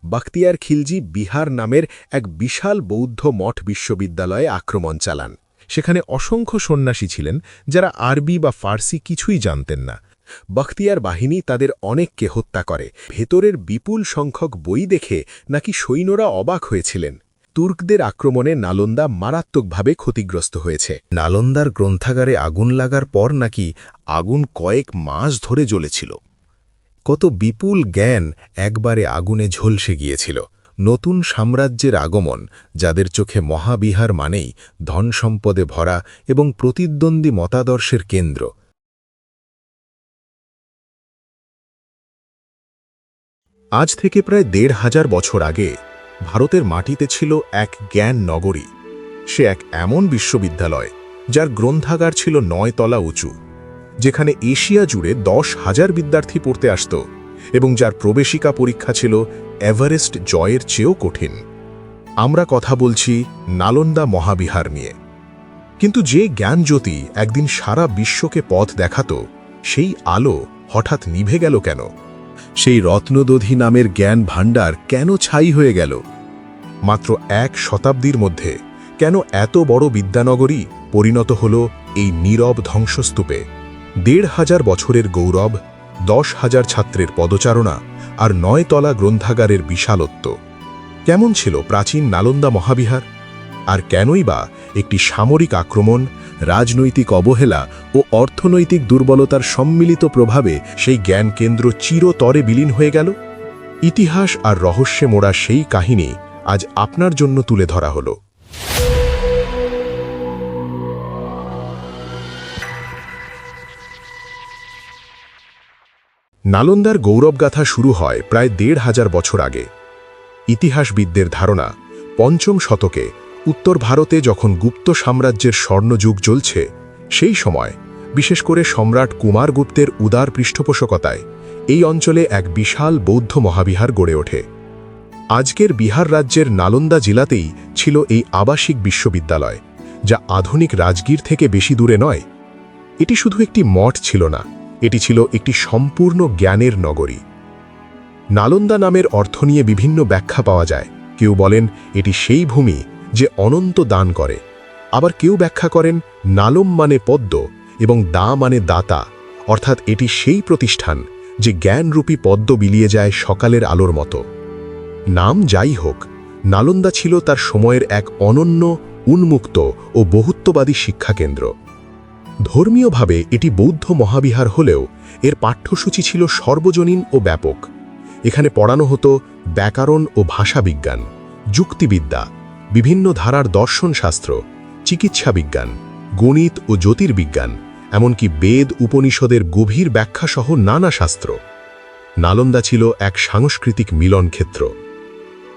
বখতিয়ার খিলজি বিহার নামের এক বিশাল বৌদ্ধ মঠ বিশ্ববিদ্যালয়ে আক্রমণ চালান। সেখানে অসংখ্য সন্ন্যাসী ছিলেন যারা আরবি বা ফার্সি কিছুই জানতেন না। বখতিয়ার বাহিনী তাদের অনেককে হত্যা করে। ভেতরের বিপুল সংখ্যক বই দেখে নাকি সৈন্যরা অবাক হয়েছিলেন। তুর্কদের আক্রমণে নালন্দা মারাত্মকভাবে ক্ষতিগ্রস্ত হয়েছে। নালন্দার গ্রন্থাগারে আগুন লাগার পর নাকি আগুন কয়েক মাস ধরে জ্বলেছিল। কত বিপুল জ্ঞান একবারে আগুনে ঝলসে গিয়েছিল। নতুন সাম্রাজ্যের আগমন, যাদের চোখে মহাবিহার মানেই ধনসম্পদে ভরা এবং প্রতিদ্বন্দ্বী মতাদর্শের কেন্দ্র। আজ থেকে প্রায় ১৫০০ বছর আগে ভারতের মাটিতে ছিল এক জ্ঞান নগরী। সে এক এমন বিশ্ববিদ্যালয় যার গ্রন্থাগার ছিল ৯ তলা উঁচু, যেখানে এশিয়া জুড়ে ১০,০০০ বিদ্যার্থী পড়তে আসত এবং যার প্রবেশিকা পরীক্ষা ছিল এভারেস্ট জয়ের চেয়েও কঠিন। আমরা কথা বলছি নালন্দা মহাবিহার নিয়ে। কিন্তু যে জ্ঞানজ্যোতি একদিন সারা বিশ্বকে পথ দেখাত, সেই আলো হঠাৎ নিভে গেল কেন? সেই রত্নদধি নামের জ্ঞান ভাণ্ডার কেন ছাই হয়ে গেল? মাত্র ১ শতাব্দীর মধ্যে কেন এত বড় বিদ্যানগরী পরিণত হল এই নীরব ধ্বংসস্তূপে? ১৫০০ বছরের গৌরব, ১০,০০০ ছাত্রের পদচারণা আর ৯ তলা গ্রন্থাগারের বিশালত্ব। কেমন ছিল প্রাচীন নালন্দা মহাবিহার? আর কেনই বা একটি সামরিক আক্রমণ, রাজনৈতিক অবহেলা ও অর্থনৈতিক দুর্বলতার সম্মিলিত প্রভাবে সেই জ্ঞানকেন্দ্র চিরতরে বিলীন হয়ে গেল? ইতিহাস আর রহস্যে মোড়া সেই কাহিনী আজ আপনার জন্য তুলে ধরা হলো। নালন্দার গৌরবগাথা শুরু হয় প্রায় ১৫০০ বছর আগে। ইতিহাসবিদদের ধারণা, ৫ম শতকে উত্তর ভারতে যখন গুপ্ত সাম্রাজ্যের স্বর্ণযুগ চলছে, সেই সময় বিশেষ করে সম্রাট কুমারগুপ্তের উদার পৃষ্ঠপোষকতায় এই অঞ্চলে এক বিশাল বৌদ্ধ মহাবিহার গড়ে ওঠে। আজকের বিহার রাজ্যের নালন্দা জেলাতেই ছিল এই আবাসিক বিশ্ববিদ্যালয়, যা আধুনিক রাজগীর থেকে বেশি দূরে নয়। এটি শুধু একটি মঠ ছিল না, এটি ছিল একটি সম্পূর্ণ জ্ঞানের নগরী। নালন্দা নামের অর্থ নিয়ে বিভিন্ন ব্যাখ্যা পাওয়া যায়। কেউ বলেন এটি সেই ভূমি যে অনন্ত দান করে, আবার কেউ ব্যাখ্যা করেন নালম মানে পদ্ম এবং দা মানে দাতা, অর্থাৎ এটি সেই প্রতিষ্ঠান যে জ্ঞানরূপী পদ্ম বিলিয়ে যায় সকালের আলোর মতো। নাম যাই হোক, নালন্দা ছিল তার সময়ের এক অনন্য, উন্মুক্ত ও বহুত্ববাদী শিক্ষাকেন্দ্র। ধর্মীয়ভাবে এটি বৌদ্ধ মহাবিহার হলেও এর পাঠ্যসূচি ছিল সর্বজনীন ও ব্যাপক। এখানে পড়ানো হতো ব্যাকরণ ও ভাষাবিজ্ঞান, যুক্তিবিদ্যা, বিভিন্ন ধারার দর্শনশাস্ত্র, চিকিৎসা বিজ্ঞান, গণিত ও জ্যোতির্বিজ্ঞান, এমনকি বেদ উপনিষদের গভীর ব্যাখ্যাসহ নানা শাস্ত্র। নালন্দা ছিল এক সাংস্কৃতিক মিলনক্ষেত্র।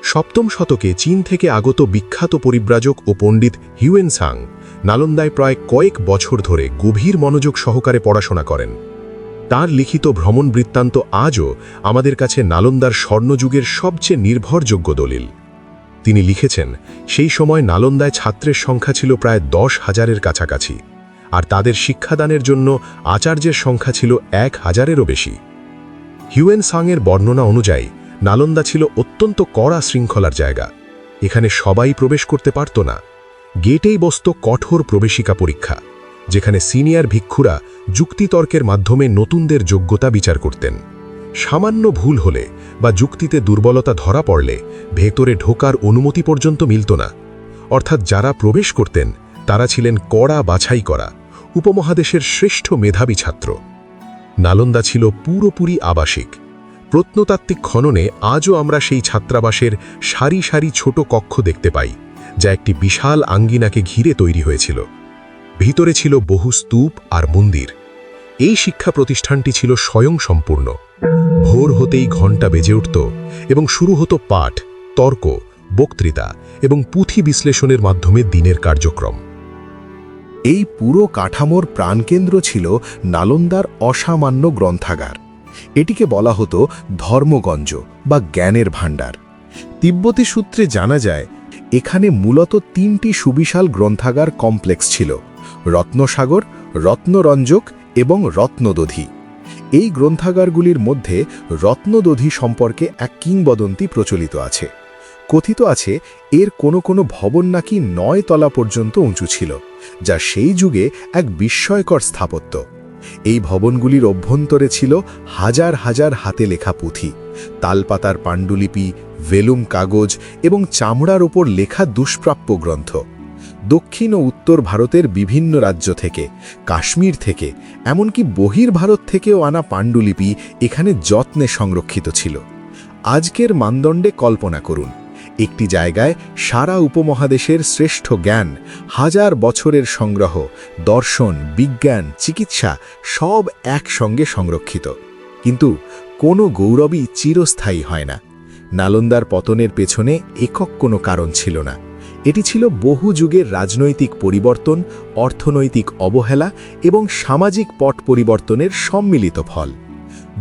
৭ম শতকে চীন থেকে আগত বিখ্যাত পরিব্রাজক ও পণ্ডিত হিউয়েনসাং নালন্দায় প্রায় কয়েক বছর ধরে গভীর মনোযোগ সহকারে পড়াশোনা করেন। তার লিখিত ভ্রমণ বৃত্তান্ত আজও আমাদের কাছে নালন্দার স্বর্ণযুগের সবচেয়ে নির্ভরযোগ্য দলিল। তিনি লিখেছেন, সেই সময় নালন্দায় ছাত্রের সংখ্যা ছিল প্রায় ১০,০০০-এর কাছাকাছি, আর তাদের শিক্ষাদানের জন্য আচার্যের সংখ্যা ছিল ১,০০০-এরও বেশি। হিউয়েনসাংয়ের বর্ণনা অনুযায়ী নালন্দা ছিল অত্যন্ত কড়া শৃঙ্খলার জায়গা। এখানে সবাই প্রবেশ করতে পারত না। গেটেই বসত কঠোর প্রবেশিকা পরীক্ষা, যেখানে সিনিয়র ভিক্ষুরা যুক্তিতর্কের মাধ্যমে নতুনদের যোগ্যতা বিচার করতেন। সামান্য ভুল হলে বা যুক্তিতে দুর্বলতা ধরা পড়লে ভেতরে ঢোকার অনুমতি পর্যন্ত মিলত না। অর্থাৎ যারা প্রবেশ করতেন তারা ছিলেন কড়া বাছাই করা উপমহাদেশের শ্রেষ্ঠ মেধাবী ছাত্র। নালন্দা ছিল পুরোপুরি আবাসিক। প্রত্নতাত্ত্বিক খননে আজও আমরা সেই ছাত্রাবাসের সারি সারি ছোট কক্ষ দেখতে পাই, যা একটি বিশাল আঙ্গিনাকে ঘিরে তৈরি হয়েছিল। ভিতরে ছিল বহু স্তূপ আর মন্দির। এই শিক্ষা প্রতিষ্ঠানটি ছিল স্বয়ংসম্পূর্ণ। ভোর হতেই ঘণ্টা বেজে উঠত এবং শুরু হতো পাঠ, তর্ক, বক্তৃতা এবং পুঁথি বিশ্লেষণের মাধ্যমে দিনের কার্যক্রম। এই পুরো কাঠামোর প্রাণকেন্দ্র ছিল নালন্দার অসামান্য গ্রন্থাগার। এটিকে বলা হতো ধর্মগঞ্জ বা জ্ঞানের ভাণ্ডার। তিব্বতী সূত্রে জানা যায়, এখানে মূলত ৩টি সুবিশাল গ্রন্থাগার কমপ্লেক্স ছিল: রত্নসাগর, রত্নরঞ্জক এবং রত্নদধি। এই গ্রন্থাগারগুলির মধ্যে রত্নদধি সম্পর্কে এক কিংবদন্তি প্রচলিত আছে। কথিত আছে এর কোনো ভবন নাকি 9 তলা পর্যন্ত উঁচু ছিল, যা সেই যুগে এক বিস্ময়কর স্থাপত্য। এই ভবনগুলির অভ্যন্তরে ছিল হাজার হাজার হাতে লেখা পুঁথি, তালপাতার পাণ্ডুলিপি, ভেলুম কাগজ এবং চামড়ার ওপর লেখা দুষ্প্রাপ্য গ্রন্থ। দক্ষিণ ও উত্তর ভারতের বিভিন্ন রাজ্য থেকে, কাশ্মীর থেকে, এমনকি বহির্ভারত থেকেও আনা পাণ্ডুলিপি এখানে যত্নে সংরক্ষিত ছিল। আজকের মানদণ্ডে কল্পনা করুন, একটি জায়গায় সারা উপমহাদেশের শ্রেষ্ঠ জ্ঞান, হাজার বছরের সংগ্রহ, দর্শন, বিজ্ঞান, চিকিৎসা সব একসঙ্গে সংরক্ষিত। কিন্তু কোনো গৌরবই চিরস্থায়ী হয় না। নালন্দার পতনের পেছনে একক কোনো কারণ ছিল না। এটি ছিল বহু যুগের রাজনৈতিক পরিবর্তন, অর্থনৈতিক অবহেলা এবং সামাজিক পট পরিবর্তনের সম্মিলিত ফল।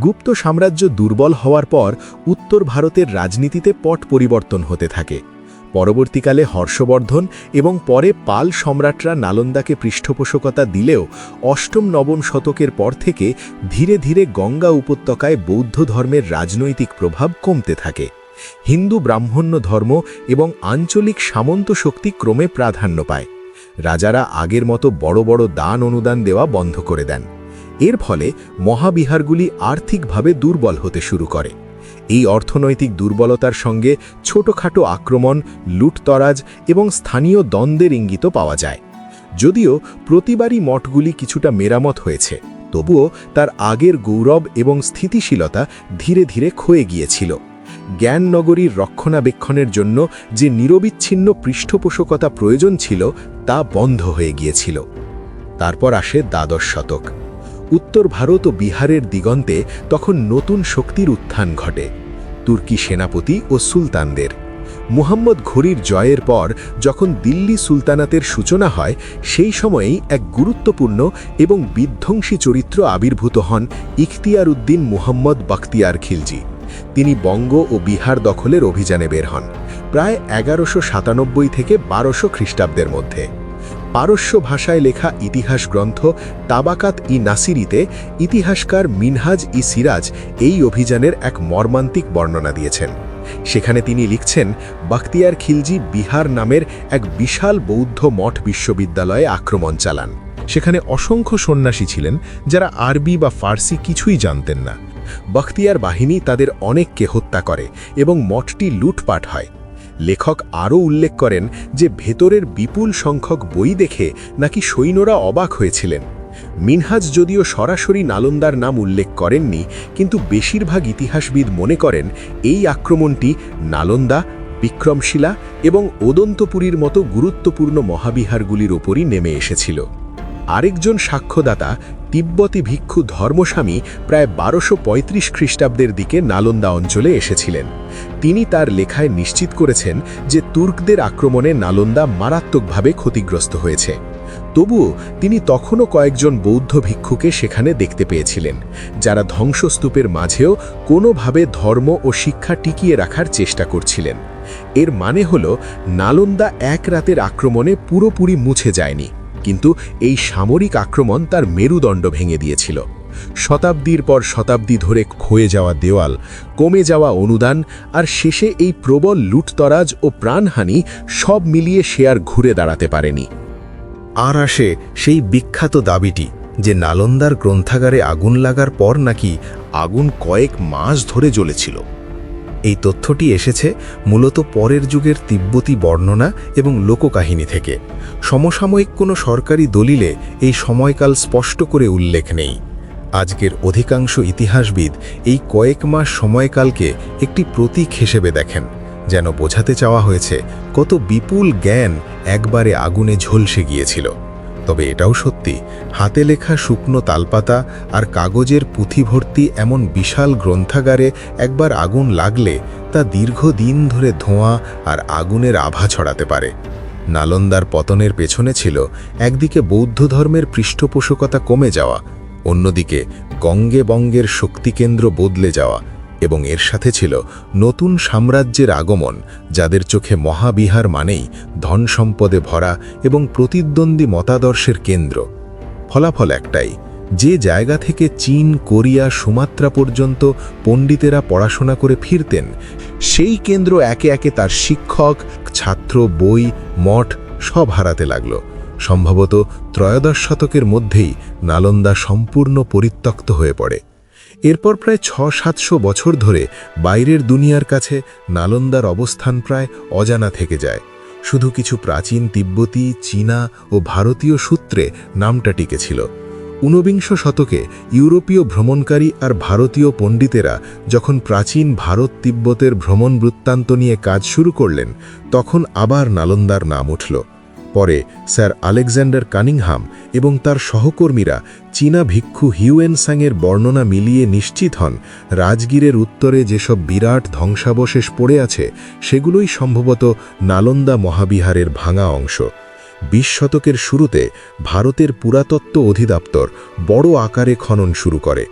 গুপ্ত সাম্রাজ্য দুর্বল হওয়ার পর উত্তর ভারতের রাজনীতিতে পট পরিবর্তন হতে থাকে। পরবর্তীকালে হর্ষবর্ধন এবং পরে পাল সম্রাটরা নালন্দাকে পৃষ্ঠপোষকতা দিলেও অষ্টম-নবম শতকের পর থেকে ধীরে ধীরে গঙ্গা উপত্যকায় বৌদ্ধ ধর্মের রাজনৈতিক প্রভাব কমতে থাকে। হিন্দু ব্রাহ্মণ্য ধর্ম এবং আঞ্চলিক সামন্ত শক্তি ক্রমে প্রাধান্য পায়। রাজারা আগের মতো বড় বড় দান অনুদান দেওয়া বন্ধ করে দেন। এর ফলে মহাবিহারগুলি আর্থিকভাবে দুর্বল হতে শুরু করে। এই অর্থনৈতিক দুর্বলতার সঙ্গে ছোটখাটো আক্রমণ, লুটতরাজ এবং স্থানীয় দ্বন্দ্বের ইঙ্গিত পাওয়া যায়। যদিও প্রতিবারই মঠগুলি কিছুটা মেরামত হয়েছে, তবুও তার আগের গৌরব এবং স্থিতিশীলতা ধীরে ধীরে ক্ষয়ে গিয়েছিল। জ্ঞাননগরীর রক্ষণাবেক্ষণের জন্য যে নিরবিচ্ছিন্ন পৃষ্ঠপোষকতা প্রয়োজন ছিল তা বন্ধ হয়ে গিয়েছিল। তারপর আসে দ্বাদশ শতক। উত্তর ভারত ও বিহারের দিগন্তে তখন নতুন শক্তির উত্থান ঘটে, তুর্কি সেনাপতি ও সুলতানদের। মুহাম্মদ ঘুরির জয়ের পর যখন দিল্লি সুলতানাতের সূচনা হয়, সেই সময়েই এক গুরুত্বপূর্ণ এবং বিধ্বংসী চরিত্র আবির্ভূত হন ইখতিয়ার উদ্দিন মুহাম্মদ বখতিয়ার খিলজি। তিনি বঙ্গ ও বিহার দখলের অভিযানে বের হন, প্রায় 1197 থেকে 1200 খ্রিস্টাব্দের মধ্যে। পারস্য ভাষায় লেখা ইতিহাস গ্রন্থ তাবাকাত-ই-নাসিরিতে ইতিহাসকার মিনহাজ-ই সিরাজ এই অভিযানের এক মর্মান্তিক বর্ণনা দিয়েছেন। সেখানে তিনি লিখছেন, বখতিয়ার খিলজি বিহার নামের এক বিশাল বৌদ্ধ মঠ বিশ্ববিদ্যালয়ে আক্রমণ চালান। সেখানে অসংখ্য সন্ন্যাসী ছিলেন যারা আরবি বা ফার্সি কিছুই জানতেন না। বখতিয়ার বাহিনী তাদের অনেককে হত্যা করে এবং মঠটি লুটপাট হয়। লেখক আরও উল্লেখ করেন যে ভেতরের বিপুল সংখ্যক বই দেখে নাকি সৈন্যরা অবাক হয়েছিলেন। মিনহাজ যদিও সরাসরি নালন্দার নাম উল্লেখ করেননি, কিন্তু বেশিরভাগ ইতিহাসবিদ মনে করেন এই আক্রমণটি নালন্দা, বিক্রমশিলা এবং ওদন্তপুরীর মতো গুরুত্বপূর্ণ মহাবিহারগুলির ওপরই নেমে এসেছিল। আরেকজন সাক্ষ্যদাতা তিব্বতী ভিক্ষু ধর্মস্বামী প্রায় 1235 খ্রিস্টাব্দের দিকে নালন্দা অঞ্চলে এসেছিলেন। তিনি তার লেখায় নিশ্চিত করেছেন যে তুর্কদের আক্রমণে নালন্দা মারাত্মকভাবে ক্ষতিগ্রস্ত হয়েছে। তবুও তিনি তখনও কয়েকজন বৌদ্ধ ভিক্ষুকে সেখানে দেখতে পেয়েছিলেন, যারা ধ্বংসস্তূপের মাঝেও কোনোভাবে ধর্ম ও শিক্ষা টিকিয়ে রাখার চেষ্টা করছিলেন। এর মানে হল নালন্দা এক রাতের আক্রমণে পুরোপুরি মুছে যায়নি, কিন্তু এই সামরিক আক্রমণ তার মেরুদণ্ড ভেঙে দিয়েছিল। শতাব্দীর পর শতাব্দী ধরে ক্ষয়ে যাওয়া দেওয়াল, কমে যাওয়া অনুদান আর শেষে এই প্রবল লুটতরাজ ও প্রাণহানি সব মিলিয়ে সে আর ঘুরে দাঁড়াতে পারেনি। আর আসে সেই বিখ্যাত দাবিটি যে নালন্দার গ্রন্থাগারে আগুন লাগার পর নাকি আগুন কয়েক মাস ধরে জ্বলেছিল। এই তথ্যটি এসেছে মূলত পরের যুগের তিব্বতী বর্ণনা এবং লোককাহিনী থেকে। সমসাময়িক কোনো সরকারি দলিলে এই সময়কাল স্পষ্ট করে উল্লেখ নেই। আজকের অধিকাংশ ইতিহাসবিদ এই কয়েক মাস সময়কালকে একটি প্রতীক হিসেবে দেখেন, যেন বোঝাতে চাওয়া হয়েছে কত বিপুল জ্ঞান একবারে আগুনে ঝলসে গিয়েছিল। তবে এটাও সত্যি, হাতে লেখা শুকনো তালপাতা আর কাগজের পুঁথি ভর্তি এমন বিশাল গ্রন্থাগারে একবার আগুন লাগলে তা দীর্ঘদিন ধরে ধোঁয়া আর আগুনের আভা ছড়াতে পারে। নালন্দার পতনের পেছনে ছিল একদিকে বৌদ্ধ ধর্মের পৃষ্ঠপোষকতা কমে যাওয়া, অন্যদিকে গঙ্গে বঙ্গের শক্তিকেন্দ্র বদলে যাওয়া, এবং এর সাথে ছিল নতুন সাম্রাজ্যের আগমন, যাদের চোখে মহাবিহার মানেই ধন সম্পদে ভরা এবং প্রতিদ্বন্দ্বী মতাদর্শের কেন্দ্র। ফলাফল একটাই, যে জায়গা থেকে চীন, কোরিয়া, সুমাত্রা পর্যন্ত পণ্ডিতেরা পড়াশোনা করে ফিরতেন, সেই কেন্দ্র একে একে তার শিক্ষক, ছাত্র, বই, মঠ সব হারাতে লাগল। সম্ভবত ত্রয়োদশ শতকের মধ্যেই নালন্দা সম্পূর্ণ পরিত্যক্ত হয়ে পড়ে। এরপর প্রায় 600-700 বছর ধরে বাইরের দুনিয়ার কাছে নালন্দার অবস্থান প্রায় অজানা থেকে যায়। শুধু কিছু প্রাচীন তিব্বতী, চীনা ও ভারতীয় সূত্রে নামটা টিকেছিল। 19বিংশ শতকে ইউরোপীয় ভ্রমণকারী আর ভারতীয় পণ্ডিতেরা যখন প্রাচীন ভারত তিব্বতের ভ্রমণ বৃত্তান্ত নিয়ে কাজ শুরু করলেন, তখন আবার নালন্দার নাম উঠল। পরে স্যার আলেকজান্ডার কানিংহাম এবং তার সহকর্মীরা চীনা ভিক্ষু হিউয়েনসাংয়ের বর্ণনা মিলিয়ে নিশ্চিত হন রাজগীরের উত্তরে যেসব বিরাট ধ্বংসাবশেষ পড়ে আছে সেগুলোই সম্ভবত নালন্দা মহাবিহারের ভাঙা অংশ। 20 শতকের শুরুতে ভারতের পুরাতত্ত্ব অধিদপ্তর বড় আকারে খনন শুরু করে।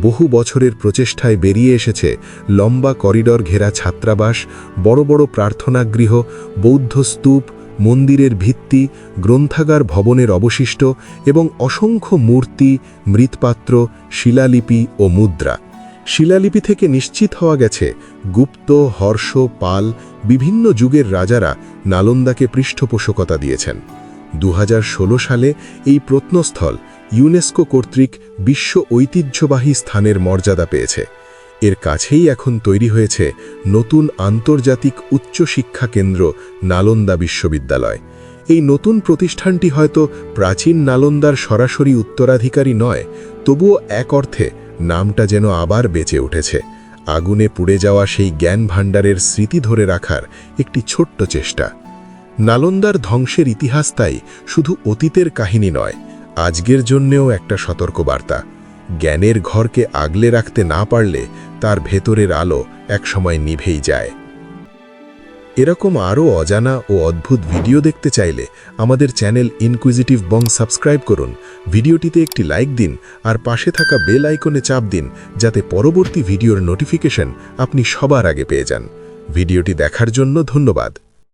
বহু বছরের প্রচেষ্টায় বেরিয়ে এসেছে লম্বা করিডর ঘেরা ছাত্রাবাস, বড় বড় প্রার্থনাগৃহ, বৌদ্ধ স্তূপ, মন্দিরের ভিত্তি, গ্রন্থাগার ভবনের অবশিষ্ট এবং অসংখ্য মূর্তি, মৃৎপাত্র, শিলালিপি ও মুদ্রা। শিলালিপি থেকে নিশ্চিত হওয়া গেছে গুপ্ত, হর্ষ, পাল বিভিন্ন যুগের রাজারা নালন্দাকে পৃষ্ঠপোষকতা দিয়েছেন। 2016 সালে এই প্রত্নস্থল ইউনেস্কো কর্তৃক বিশ্ব ঐতিহ্যবাহী স্থানের মর্যাদা পেয়েছে। এর কাছেই এখন তৈরি হয়েছে নতুন আন্তর্জাতিক উচ্চশিক্ষা কেন্দ্র নালন্দা বিশ্ববিদ্যালয়। এই নতুন প্রতিষ্ঠানটি হয়তো প্রাচীন নালন্দার সরাসরি উত্তরাধিকারী নয়, তবুও এক অর্থে নামটা যেন আবার বেঁচে উঠেছে। আগুনে পুড়ে যাওয়া সেই জ্ঞান ভাণ্ডারের স্মৃতি ধরে রাখার একটি ছোট্ট চেষ্টা। নালন্দার ধ্বংসের ইতিহাস তাই শুধু অতীতের কাহিনী নয়, আজকের জন্যেও একটা সতর্কবার্তা। জ্ঞানের ঘরকে আগলে রাখতে না পারলে তার ভেতরের আলো একসময় নিভেই যায়। এরকম আরও অজানা ও অদ্ভুত ভিডিও দেখতে চাইলে আমাদের চ্যানেল ইনকুইজিটিভ বং সাবস্ক্রাইব করুন, ভিডিওটিতে একটি লাইক দিন আর পাশে থাকা বেল আইকনে চাপ দিন যাতে পরবর্তী ভিডিওর নোটিফিকেশন আপনি সবার আগে পেয়ে যান। ভিডিওটি দেখার জন্য ধন্যবাদ।